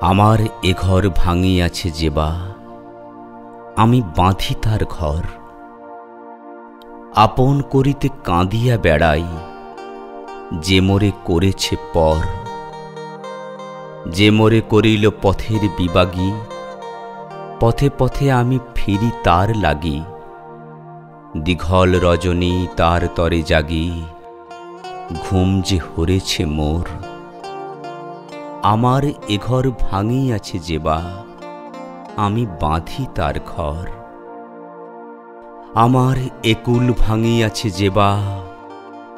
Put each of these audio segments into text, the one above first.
আমার এ ঘর ভাঙিয়াছে যেবা, আমি বাঁধি তার ঘর। আপন করিতে কাঁদিয়া বেড়াই, যে মোরে করেছে পর। যে মোরে করিল পথের বিবাগী, পথে পথে আমি ফিরি তার লাগি। দীঘল রজনী তার তরে জাগি, ঘুম যে হরেছে মোর। আমার এ ঘর ভাঙিয়াছে যেবা, আমি বাঁধি তার ঘর। আমার এ কুল ভাঙিয়াছে যেবা,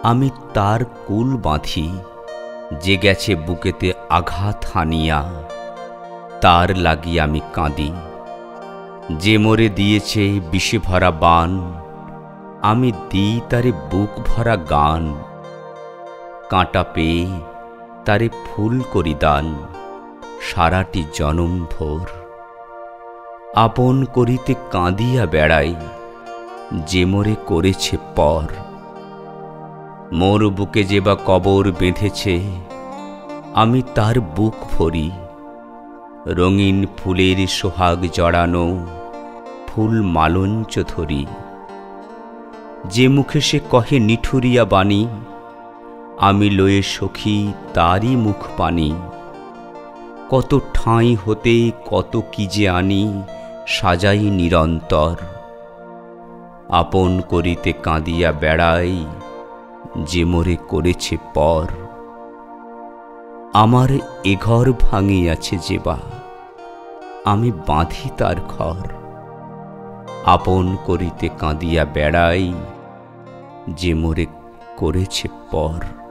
আমি তার কুল বাঁধি। যে গেছে বুকেতে আঘাত হানিয়া, তার লাগি আমি কাঁদি। যে মোরে দিয়েছে বিষে ভরা বান, আমি দিই তারে বুক ভরা গান। কাঁটা পেয়ে তারে ফুল করি দান, সারাটি জনম ভোর। আপন করিতে কাঁদিয়া বেড়াই, যে মোরে করেছে পর। মোর বুকে যে বা কবর বেঁধেছে, আমি তার বুক ভরি। রঙিন ফুলের সোহাগ জড়ানো, ফুল মালঞ্চ ধরি। যে মুখে সে কহে নিঠুরিয়া বাণী, আমি লয়ে সখী তারই মুখ পানি। কত ঠাঁই হতে কত কি যে আনি, সাজাই নিরন্তর। আপন করিতে কাঁদিয়া বেড়াই, যে মোরে করেছে পর। আমার এ ঘর ভাঙিয়াছে যেবা, আমি বাঁধি তার ঘর। আপন করিতে কাঁদিয়া বেড়াই, যে মোরে করেছে পর।